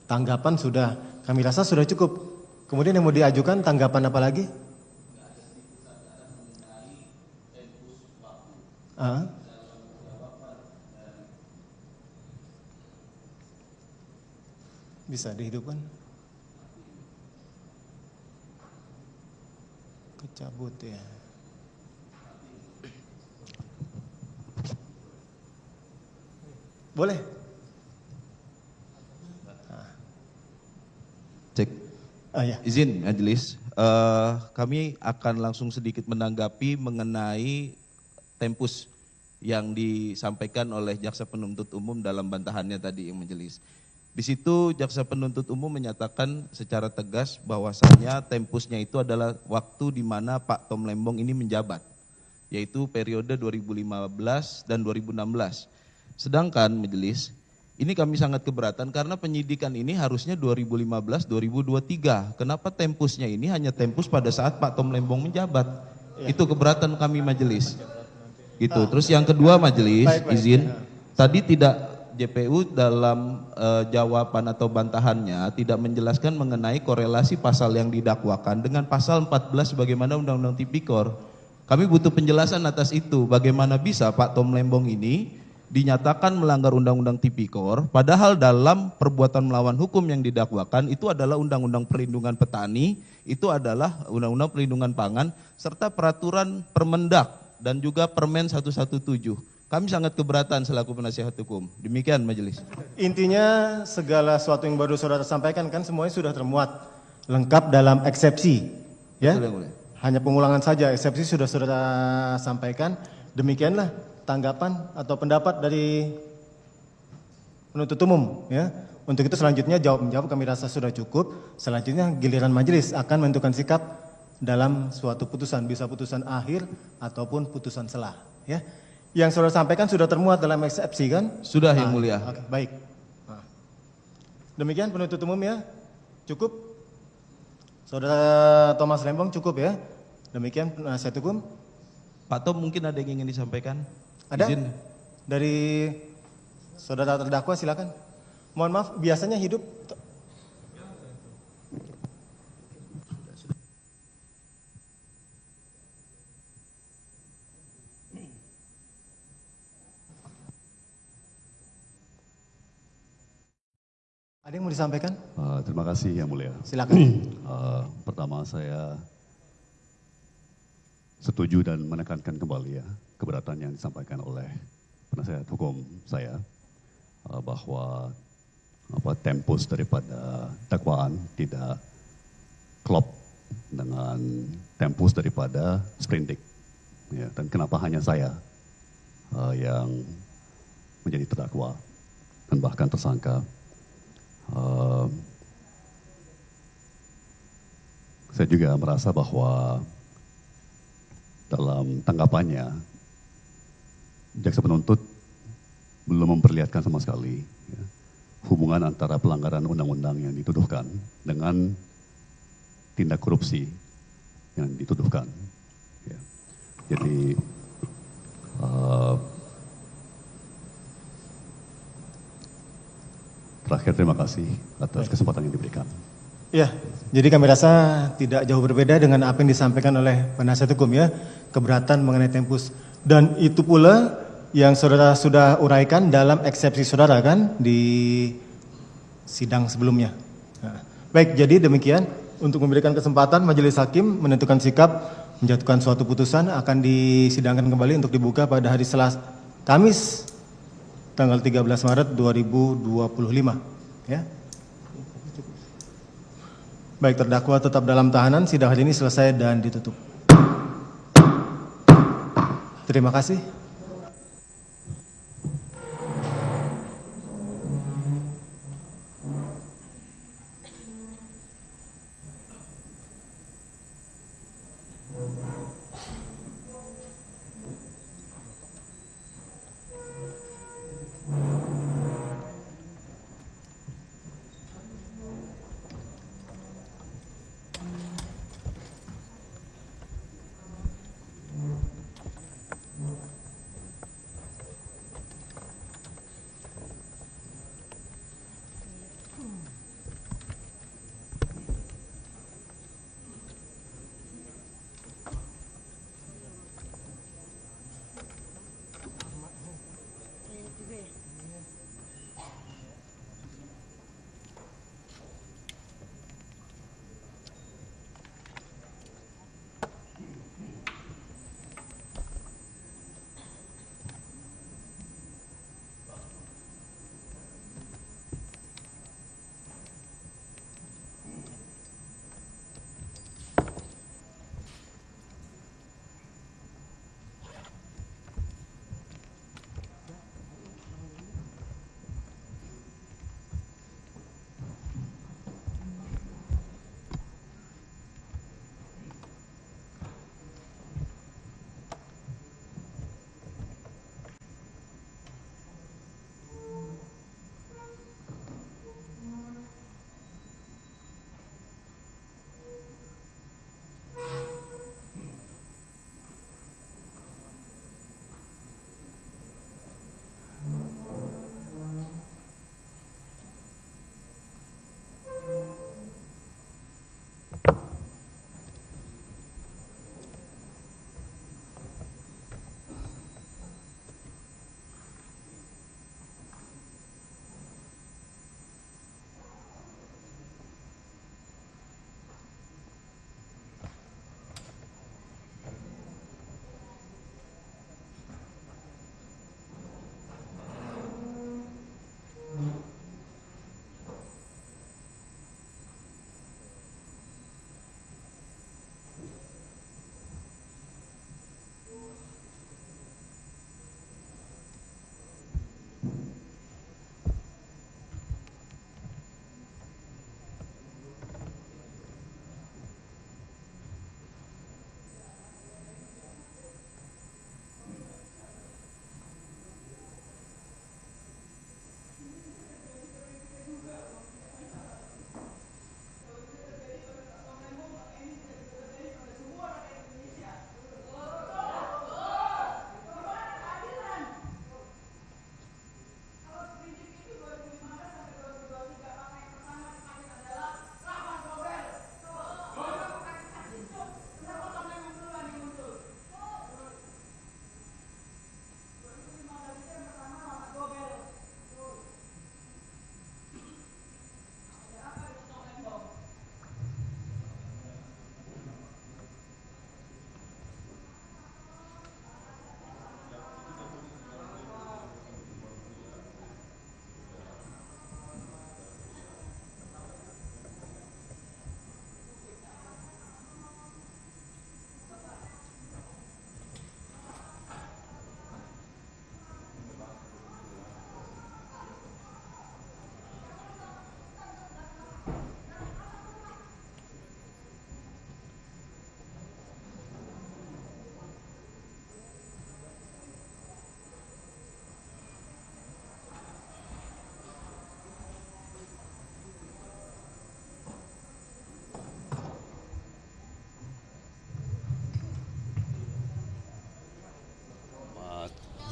Tanggapan sudah, kami rasa sudah cukup. Kemudian yang mau diajukan tanggapan apa lagi? Bisa dihidupkan? Kecabut ya. Boleh? Cek. Ya. Izin majelis, kami akan langsung sedikit menanggapi mengenai tempus yang disampaikan oleh jaksa penuntut umum dalam bantahannya tadi yang majelis. Di situ jaksa penuntut umum menyatakan secara tegas bahwasannya tempusnya itu adalah waktu di mana Pak Tom Lembong ini menjabat, yaitu periode 2015 dan 2016. Sedangkan majelis, ini kami sangat keberatan karena penyidikan ini harusnya 2015-2023. Kenapa tempusnya ini hanya tempus pada saat Pak Tom Lembong menjabat? Itu keberatan kami majelis. Gitu. Terus yang kedua majelis, izin, tadi tidak JPU dalam jawaban atau bantahannya tidak menjelaskan mengenai korelasi pasal yang didakwakan dengan pasal 14 bagaimana Undang-Undang Tipikor. Kami butuh penjelasan atas itu, bagaimana bisa Pak Tom Lembong ini dinyatakan melanggar Undang-Undang Tipikor, padahal dalam perbuatan melawan hukum yang didakwakan itu adalah Undang-Undang Perlindungan Petani, itu adalah Undang-Undang Perlindungan Pangan, serta peraturan Permendak dan juga Permen 117. Kami sangat keberatan selaku penasihat hukum. Demikian majelis. Intinya segala sesuatu yang baru saudara sampaikan kan semuanya sudah termuat lengkap dalam eksepsi. Ya? Betul, hanya pengulangan saja, eksepsi sudah saudara sampaikan. Demikianlah tanggapan atau pendapat dari penuntut umum, ya. Untuk itu selanjutnya jawab-menjawab kami rasa sudah cukup. Selanjutnya giliran majelis akan menentukan sikap dalam suatu putusan, bisa putusan akhir ataupun putusan selah, ya. Yang saudara sampaikan sudah termuat dalam eksepsi kan? Sudah yang mulia. Oke, baik. Demikian penuntut umum ya. Cukup. Saudara Thomas Lembong cukup ya. Demikian penasihat hukum. Pak Tom mungkin ada yang ingin disampaikan? Ada? Izin. Dari saudara terdakwa silakan. Mohon maaf, biasanya hidup. Ada yang mau disampaikan? Terima kasih yang mulia. Silakan. Pertama saya setuju dan menekankan kembali ya keberatan yang disampaikan oleh penasihat hukum saya bahwa tempus daripada dakwaan tidak klop dengan tempus daripada sprindik. Ya, dan kenapa hanya saya yang menjadi terdakwa dan bahkan tersangka. Saya juga merasa bahwa dalam tanggapannya jaksa penuntut belum memperlihatkan sama sekali ya, hubungan antara pelanggaran undang-undang yang dituduhkan dengan tindak korupsi yang dituduhkan. Ya. Jadi terakhir terima kasih atas kesempatan yang diberikan. Ya, jadi kami rasa tidak jauh berbeda dengan apa yang disampaikan oleh penasihat hukum ya, keberatan mengenai tempus. Dan itu pula yang saudara sudah uraikan dalam eksepsi saudara kan di sidang sebelumnya. Nah, baik, jadi demikian untuk memberikan kesempatan majelis hakim menentukan sikap menjatuhkan suatu putusan akan disidangkan kembali untuk dibuka pada hari Selasa, Kamis tanggal 13 Maret 2025 ya. Baik, terdakwa tetap dalam tahanan, sidang hari ini selesai dan ditutup. Terima kasih.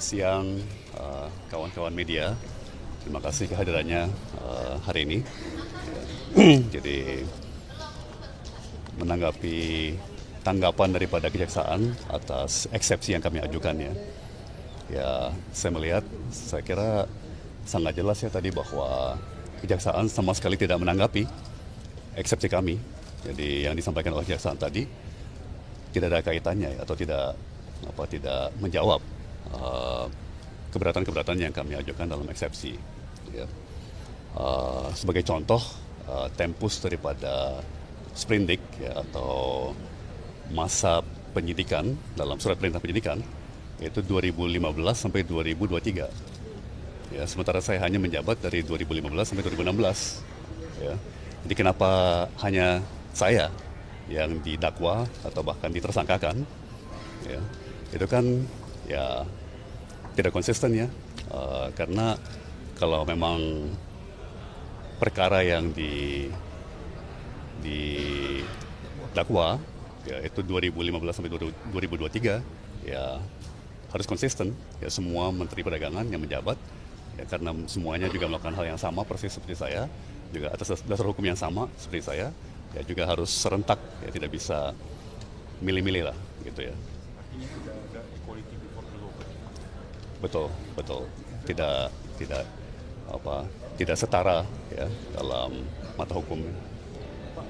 siang kawan-kawan media. Terima kasih kehadirannya hari ini. Jadi menanggapi tanggapan daripada kejaksaan atas eksepsi yang kami ajukan ya saya kira sangat jelas ya tadi bahwa kejaksaan sama sekali tidak menanggapi eksepsi kami. Jadi yang disampaikan oleh kejaksaan tadi tidak ada kaitannya atau tidak menjawab keberatan-keberatan yang kami ajukan dalam eksepsi. Ya. Sebagai contoh, tempus daripada sprindik ya, atau masa penyidikan dalam surat perintah penyidikan yaitu 2015 sampai 2023. Ya, sementara saya hanya menjabat dari 2015 sampai 2016. Ya. Jadi kenapa hanya saya yang didakwa atau bahkan ditersangkakan? Ya, itu kan ya tidak konsisten ya, karena kalau memang perkara yang didakwa ya itu 2015 sampai 2023 ya harus konsisten ya semua menteri perdagangan yang menjabat ya karena semuanya juga melakukan hal yang sama persis seperti saya juga atas dasar hukum yang sama seperti saya ya juga harus serentak ya tidak bisa milih-milih lah gitu ya. Artinya tidak ada equality before the law. Betul. Tidak setara ya dalam mata hukum. Pak,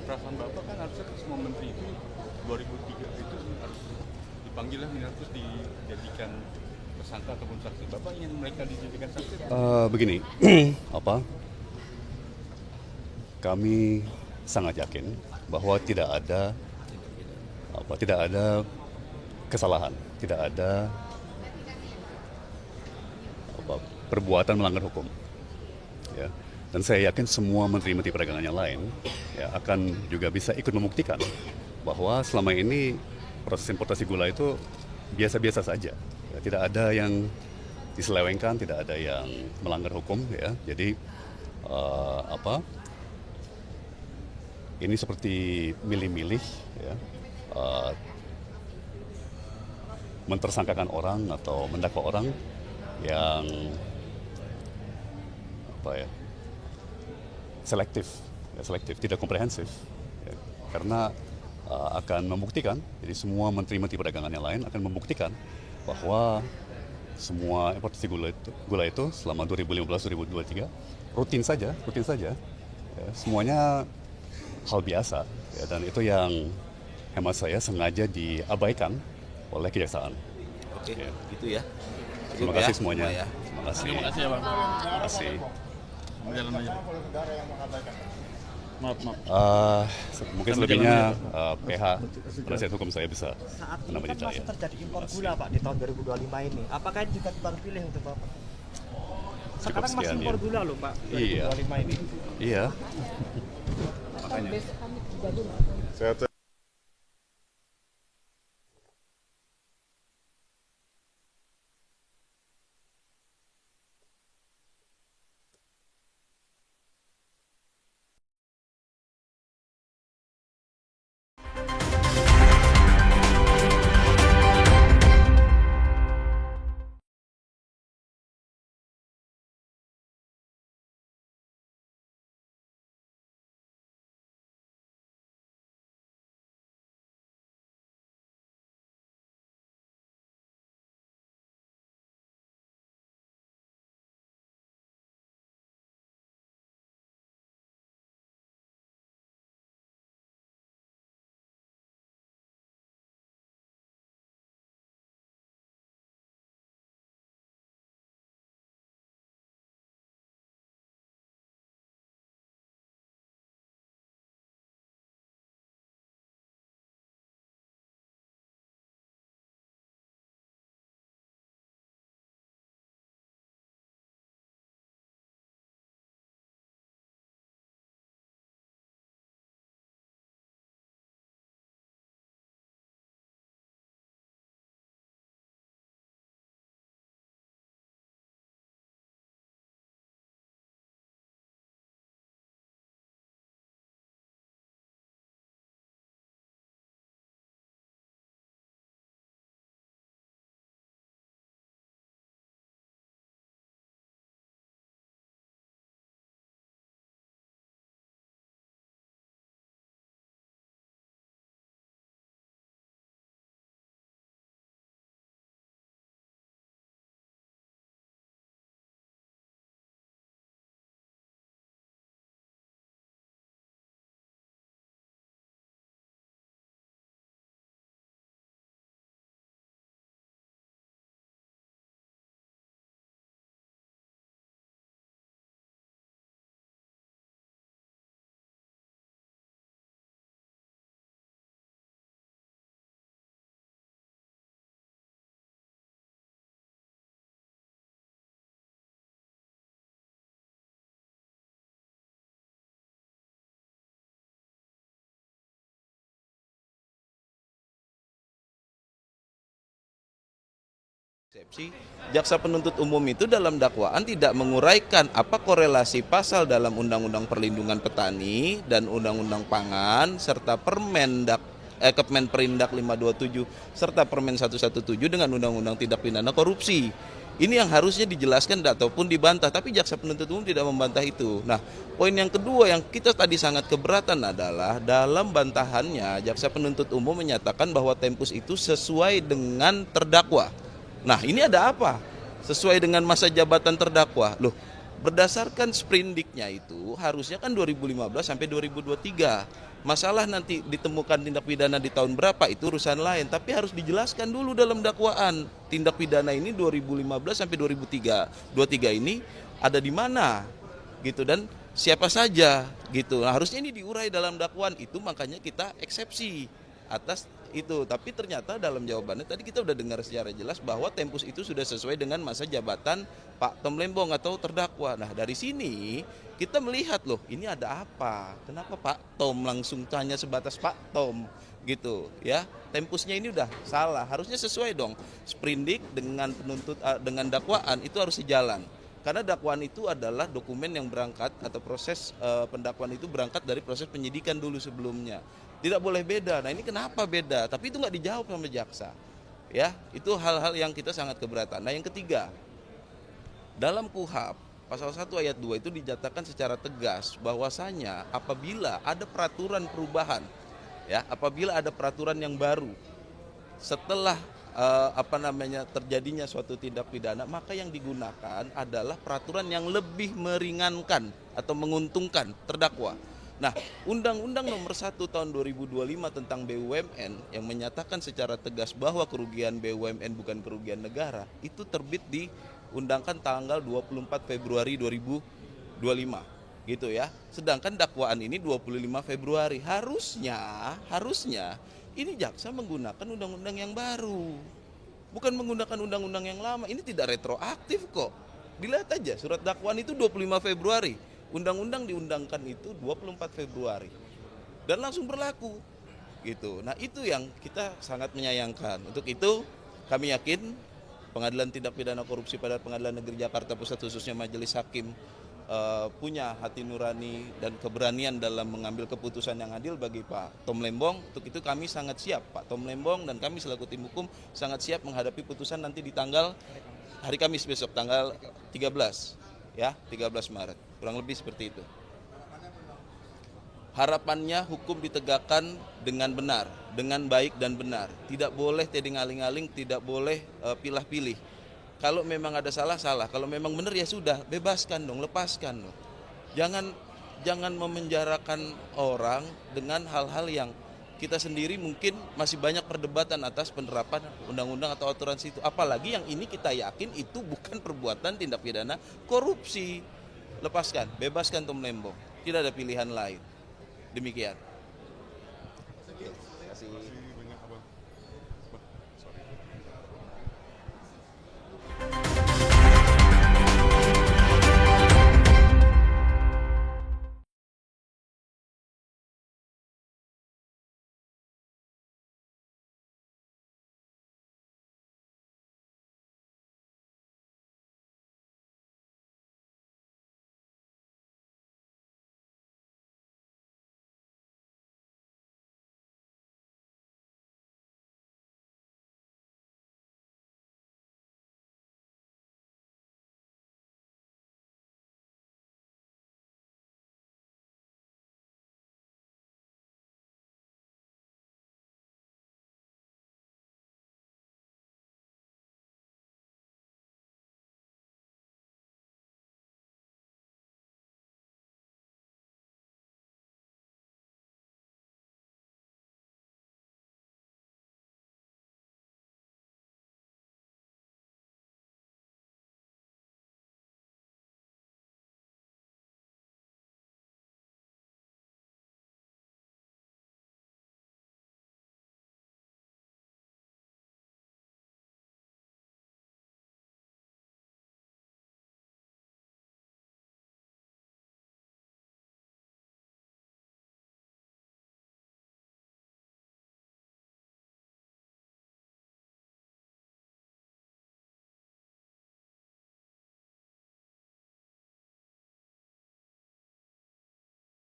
perasaan Bapak kan harusnya semua menteri itu 2003 itu harus dipanggil lah, harus dijadikan tersangka ataupun saksi. Bapak ingin mereka dijadikan saksi? Begini, kami sangat yakin bahwa tidak ada kesalahan, tidak ada perbuatan melanggar hukum. Ya. Dan saya yakin semua menteri-menteri perdagangan yang lain ya, akan juga bisa ikut membuktikan bahwa selama ini proses importasi gula itu biasa-biasa saja. Ya, tidak ada yang diselewengkan, tidak ada yang melanggar hukum. Ya. Jadi ini seperti milih-milih, ya, mentersangkakan orang atau mendakwa orang yang selektif, tidak komprehensif, ya, karena akan membuktikan, jadi semua menteri-menteri perdagangan yang lain akan membuktikan bahwa semua importasi gula itu selama 2015-2023 rutin saja, ya, semuanya hal biasa, ya, dan itu yang hemat saya sengaja diabaikan oleh kejaksaan. Oke, Ya. gitu ya. Terima Cukup kasih ya, semuanya. semua ya. Terima kasih. Terima kasih ya Pak. Terima kasih. Berjalan aja. Maaf. Mungkin selebihnya PH penasihat hukum saya bisa Saat ini menambah kan saya. masih terjadi impor gula Pak di tahun 2025 ini. Apakah ini juga tebang pilih untuk Bapak? Sekarang masih sekian, impor ya. gula loh Pak, Iya. 2025 ini. Iya. Sehat. Eksepsi, jaksa penuntut umum itu dalam dakwaan tidak menguraikan apa korelasi pasal dalam Undang-Undang Perlindungan Petani dan Undang-Undang Pangan serta Kepmen Perindak 527 serta Permen 117 dengan Undang-Undang Tindak Pidana Korupsi. Ini yang harusnya dijelaskan ataupun dibantah, tapi jaksa penuntut umum tidak membantah itu. Nah, poin yang kedua yang kita tadi sangat keberatan adalah dalam bantahannya jaksa penuntut umum menyatakan bahwa tempus itu sesuai dengan terdakwa. Nah, ini ada apa? Sesuai dengan masa jabatan terdakwa. Loh, berdasarkan sprindiknya itu harusnya kan 2015 sampai 2023. Masalah nanti ditemukan tindak pidana di tahun berapa itu urusan lain, tapi harus dijelaskan dulu dalam dakwaan. Tindak pidana ini 2015 sampai 2023 ini ada di mana? Gitu, dan siapa saja gitu. Nah, harusnya ini diurai dalam dakwaan itu, makanya kita eksepsi atas itu. Tapi ternyata dalam jawabannya tadi kita udah dengar secara jelas bahwa tempus itu sudah sesuai dengan masa jabatan Pak Tom Lembong atau terdakwa. Nah, dari sini kita melihat loh, ini ada apa? Kenapa Pak Tom langsung hanya sebatas Pak Tom gitu ya? Tempusnya ini udah salah. Harusnya sesuai dong. Sprindik dengan dengan dakwaan itu harus sejalan. Karena dakwaan itu adalah dokumen yang berangkat atau proses pendakwaan itu berangkat dari proses penyidikan dulu sebelumnya. Tidak boleh beda. Nah, ini kenapa beda? Tapi itu nggak dijawab sama jaksa. Ya, itu hal-hal yang kita sangat keberatan. Nah, yang ketiga, dalam KUHP pasal 1 ayat 2 itu dinyatakan secara tegas bahwasanya apabila ada peraturan perubahan, ya, apabila ada peraturan yang baru setelah terjadinya suatu tindak pidana, maka yang digunakan adalah peraturan yang lebih meringankan atau menguntungkan terdakwa. Nah, Undang-Undang Nomor 1 Tahun 2025 tentang BUMN yang menyatakan secara tegas bahwa kerugian BUMN bukan kerugian negara, itu terbit diundangkan tanggal 24 Februari 2025. Gitu ya. Sedangkan dakwaan ini 25 Februari. Harusnya ini jaksa menggunakan undang-undang yang baru. Bukan menggunakan undang-undang yang lama. Ini tidak retroaktif kok. Dilihat aja surat dakwaan itu 25 Februari. Undang-undang diundangkan itu 24 Februari. Dan langsung berlaku. Gitu. Nah, itu yang kita sangat menyayangkan. Untuk itu kami yakin Pengadilan Tindak Pidana Korupsi pada Pengadilan Negeri Jakarta Pusat khususnya Majelis Hakim punya hati nurani dan keberanian dalam mengambil keputusan yang adil bagi Pak Tom Lembong. Untuk itu kami sangat siap, Pak Tom Lembong dan kami selaku tim hukum sangat siap menghadapi putusan nanti di tanggal hari Kamis besok, tanggal 13, ya, 13 Maret. Kurang lebih seperti itu. Harapannya hukum ditegakkan dengan benar, dengan baik dan benar. Tidak boleh teding aling-aling, tidak boleh pilah-pilih. Kalau memang ada salah, salah. Kalau memang benar ya sudah, bebaskan dong, lepaskan dong. Jangan memenjarakan orang dengan hal-hal yang kita sendiri mungkin masih banyak perdebatan atas penerapan undang-undang atau aturan situ. Apalagi yang ini kita yakin itu bukan perbuatan tindak pidana korupsi. Lepaskan, bebaskan Tom Lembong. Tidak ada pilihan lain. Demikian. Terima kasih.